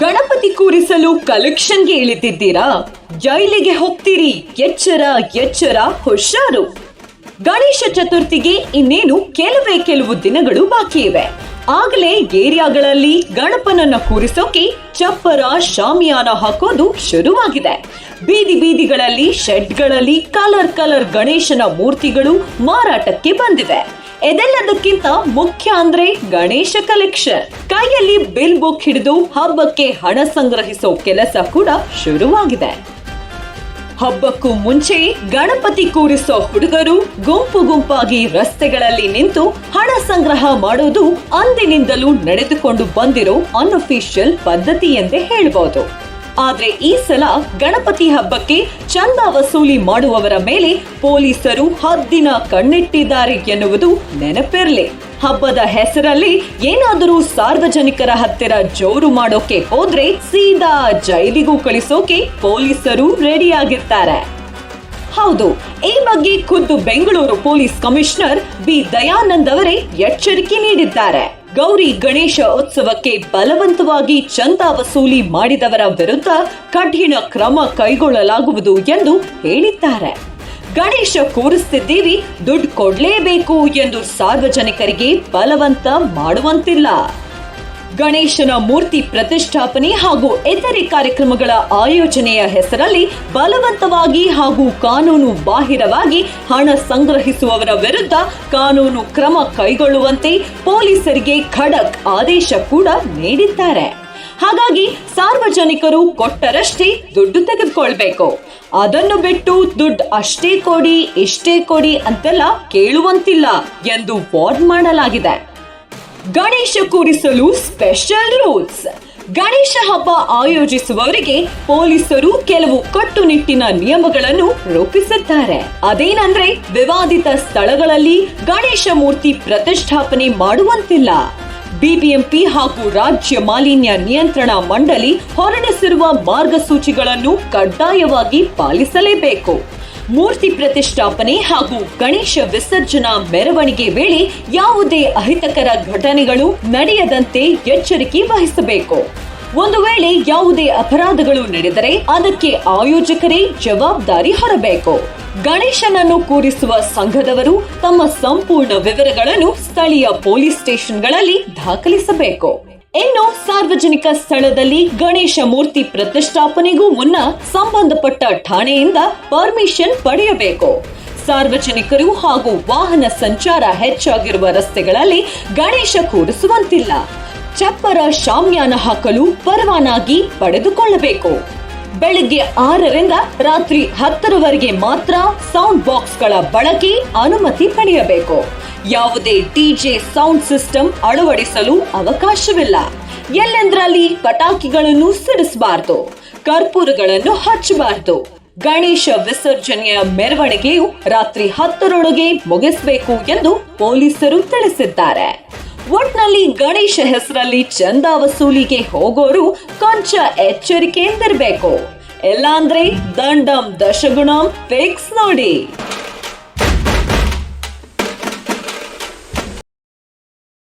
ಗಣಪತಿ ಕೂರಿಸಲು ಕಲೆಕ್ಷನ್ಗೆ ಇಳಿತಿದ್ದೀರಾ? ಜೈಲಿಗೆ ಹೋಗ್ತೀರಿ. ಎಚ್ಚರ ಎಚ್ಚರ, ಹುಷಾರು. ಗಣೇಶ ಚತುರ್ಥಿಗೆ ಇನ್ನೇನು ಕೆಲವು ದಿನಗಳು ಬಾಕಿ ಇವೆ. ಆಗಲೇ ಏರಿಯಾಗಳಲ್ಲಿ ಗಣಪನನ್ನ ಕೂರಿಸೋಕೆ ಚಪ್ಪರ, ಶಾಮಿಯಾನ ಹಾಕೋದು ಶುರುವಾಗಿದೆ. ಬೀದಿ ಬೀದಿಗಳಲ್ಲಿ, ಶೆಡ್ಗಳಲ್ಲಿ ಕಲರ್ ಗಣೇಶನ ಮೂರ್ತಿಗಳು ಮಾರಾಟಕ್ಕೆ ಬಂದಿವೆ. ಇದೆಲ್ಲದಕ್ಕಿಂತ ಮುಖ್ಯ ಅಂದ್ರೆ ಗಣೇಶ ಕಲೆಕ್ಷನ್. ಕೈಯಲ್ಲಿ ಬಿಲ್ ಬುಕ್ ಹಿಡಿದು ಹಬ್ಬಕ್ಕೆ ಹಣ ಸಂಗ್ರಹಿಸೋ ಕೆಲಸ ಕೂಡ ಶುರುವಾಗಿದೆ. ಹಬ್ಬಕ್ಕೂ ಮುಂಚೆ ಗಣಪತಿ ಕೂರಿಸೋ ಹುಡುಗರು ಗುಂಪಾಗಿ ರಸ್ತೆಗಳಲ್ಲಿ ನಿಂತು ಹಣ ಸಂಗ್ರಹ ಮಾಡೋದು ಅಂದಿನಿಂದಲೂ ನಡೆದುಕೊಂಡು ಬಂದಿರೋ ಅನ್ಅಫಿಷಿಯಲ್ ಪದ್ಧತಿ ಎಂದೇ ಹೇಳ್ಬೋದು. ಆದ್ರೆ ಈ ಸಲ ಗಣಪತಿ ಹಬ್ಬಕ್ಕೆ ಚಂದ ವಸೂಲಿ ಮಾಡುವವರ ಮೇಲೆ ಪೊಲೀಸರು ಹದ್ದಿನ ಕಣ್ಣಿಟ್ಟಿದ್ದಾರೆ ಎನ್ನುವುದು ನೆನಪಿರ್ಲಿ. ಹಬ್ಬದ ಹೆಸರಲ್ಲಿ ಏನಾದರೂ ಸಾರ್ವಜನಿಕರ ಹತ್ತಿರ ಜೋರು ಮಾಡೋಕೆ ಹೋದ್ರೆ ಸೀದಾ ಜೈಲಿಗೂ ಕಳಿಸೋಕೆ ಪೊಲೀಸರು ರೆಡಿಯಾಗಿರ್ತಾರೆ. ಹೌದು, ಈ ಬಗ್ಗೆ ಖುದ್ದು Bengaluru police commissioner B Dayanand ಅವರೇ ಎಚ್ಚರಿಕೆ ನೀಡಿದ್ದಾರೆ. ಗೌರಿ ಗಣೇಶ ಉತ್ಸವಕ್ಕೆ ಬಲವಂತವಾಗಿ ಚಂದ ವಸೂಲಿ ಮಾಡಿದವರ ವಿರುದ್ಧ ಕಠಿಣ ಕ್ರಮ ಕೈಗೊಳ್ಳಲಾಗುವುದು ಎಂದು ಹೇಳಿದ್ದಾರೆ. ಗಣೇಶ ಕೂರಿಸ್ತಿದ್ದೀವಿ, ದುಡ್ಡು ಕೊಡ್ಲೇಬೇಕು ಎಂದು ಸಾರ್ವಜನಿಕರಿಗೆ ಬಲವಂತ ಮಾಡುವಂತಿಲ್ಲ. ಗಣೇಶನ ಮೂರ್ತಿ ಪ್ರತಿಷ್ಠಾಪನೆ ಹಾಗೂ ಇತರೆ ಕಾರ್ಯಕ್ರಮಗಳ ಆಯೋಜನೆಯ ಹೆಸರಲ್ಲಿ ಬಲವಂತವಾಗಿ ಹಾಗೂ ಕಾನೂನು ಬಾಹಿರವಾಗಿ ಹಣ ಸಂಗ್ರಹಿಸುವವರ ವಿರುದ್ಧ ಕಾನೂನು ಕ್ರಮ ಕೈಗೊಳ್ಳುವಂತೆ ಪೊಲೀಸರಿಗೆ ಖಡಕ್ ಆದೇಶ ಕೂಡ ನೀಡಿದ್ದಾರೆ. ಹಾಗಾಗಿ ಸಾರ್ವಜನಿಕರು ಕೊಟ್ಟರಷ್ಟೇ ದುಡ್ಡು ತೆಗೆದುಕೊಳ್ಬೇಕು. ಅದನ್ನು ಬಿಟ್ಟು ದುಡ್ಡು ಅಷ್ಟೇ ಕೊಡಿ, ಇಷ್ಟೇ ಕೊಡಿ ಅಂತೆಲ್ಲ ಕೇಳುವಂತಿಲ್ಲ ಎಂದು ವಾರ್ನ್ ಮಾಡಲಾಗಿದೆ. ಗಣೇಶ ಕೂರಿಸಲು ಸ್ಪೆಷಲ್ ರೂಲ್ಸ್. ಗಣೇಶ ಹಬ್ಬ ಆಯೋಜಿಸುವವರಿಗೆ ಪೊಲೀಸರು ಕೆಲವು ಕಟ್ಟುನಿಟ್ಟಿನ ನಿಯಮಗಳನ್ನು ರೂಪಿಸಿದ್ದಾರೆ. ಅದೇನಂದ್ರೆ, ವಿವಾದಿತ ಸ್ಥಳಗಳಲ್ಲಿ ಗಣೇಶ ಮೂರ್ತಿ ಪ್ರತಿಷ್ಠಾಪನೆ ಮಾಡುವಂತಿಲ್ಲ. ಬಿಬಿಎಂಪಿ ಹಾಗೂ ರಾಜ್ಯ ಮಾಲಿನ್ಯ ನಿಯಂತ್ರಣ ಮಂಡಳಿ ಹೊರಡಿಸಿರುವ ಮಾರ್ಗಸೂಚಿಗಳನ್ನು ಕಡ್ಡಾಯವಾಗಿ ಪಾಲಿಸಲೇಬೇಕು. ಮೂರ್ತಿ ಪ್ರತಿಷ್ಠಾಪನೆ ಹಾಗೂ ಗಣೇಶ ವಿಸರ್ಜನಾ ಮೆರವಣಿಗೆ ವೇಳೆ ಯಾವುದೇ ಅಹಿತಕರ ಘಟನೆಗಳು ನಡೆಯದಂತೆ ಎಚ್ಚರಿಕೆ ವಹಿಸಬೇಕು. ಒಂದು ವೇಳೆ ಯಾವುದೇ ಅಪರಾಧಗಳು ನಡೆದರೆ ಅದಕ್ಕೆ ಆಯೋಜಕರೇ ಜವಾಬ್ದಾರಿ ಹೊರಬೇಕು. ಗಣೇಶನನ್ನು ಕೂರಿಸುವ ಸಂಘದವರು ತಮ್ಮ ಸಂಪೂರ್ಣ ವಿವರಗಳನ್ನು ಸ್ಥಳೀಯ ಪೊಲೀಸ್ ಸ್ಟೇಷನ್ಗಳಲ್ಲಿ ದಾಖಲಿಸಬೇಕು. ಇನ್ನು ಸಾರ್ವಜನಿಕ ಸ್ಥಳದಲ್ಲಿ ಗಣೇಶ ಮೂರ್ತಿ ಪ್ರತಿಷ್ಠಾಪನೆಗೂ ಮುನ್ನ ಸಂಬಂಧಪಟ್ಟ ಠಾಣೆಯಿಂದ ಪರ್ಮಿಷನ್ ಪಡೆಯಬೇಕು. ಸಾರ್ವಜನಿಕರು ಹಾಗೂ ವಾಹನ ಸಂಚಾರ ಹೆಚ್ಚಾಗಿರುವ ರಸ್ತೆಗಳಲ್ಲಿ ಗಣೇಶ ಕೂರಿಸುವಂತಿಲ್ಲ. ಚಪ್ಪರ, ಶಾಮಿಯಾನ ಹಾಕಲು ಪರವಾನಗಿ ಪಡೆದುಕೊಳ್ಳಬೇಕು. ಬೆಳಿಗ್ಗೆ 6ರಿಂದ ರಾತ್ರಿ 10ರವರೆಗೆ ಮಾತ್ರ ಸೌಂಡ್ ಬಾಕ್ಸ್ಗಳ ಬಳಕೆ ಅನುಮತಿ ಪಡೆಯಬೇಕು. ಯಾವುದೇ ಡಿಜೆ ಸೌಂಡ್ ಸಿಸ್ಟಮ್ ಅಳವಡಿಸಲು ಅವಕಾಶವಿಲ್ಲ. ಎಲ್ಲೆಂದರಲ್ಲಿ ಪಟಾಕಿಗಳನ್ನು ಸಿಡಿಸಬಾರದು, ಕರ್ಪೂರಗಳನ್ನು ಹಚ್ಚಬಾರದು. ಗಣೇಶ ವಿಸರ್ಜನೆಯ ಮೆರವಣಿಗೆಯು ರಾತ್ರಿ 10ರೊಳಗೆ ಮುಗಿಸಬೇಕು ಎಂದು ಪೊಲೀಸರು ತಿಳಿಸಿದ್ದಾರೆ. ಒಟ್ನಲ್ಲಿ ಗಣೇಶ ಹೆಸರಲ್ಲಿ ಚಂದ ವಸೂಲಿಗೆ ಹೋಗೋರು ಕೊಂಚ ಎಚ್ಚರಿಕೆಯಿಂದಿರಬೇಕು. ಇಲ್ಲಾಂದ್ರೆ ದಂಡಂ ದಶಗುಣಂ ಫಿಕ್ಸ್ ನೋಡಿ.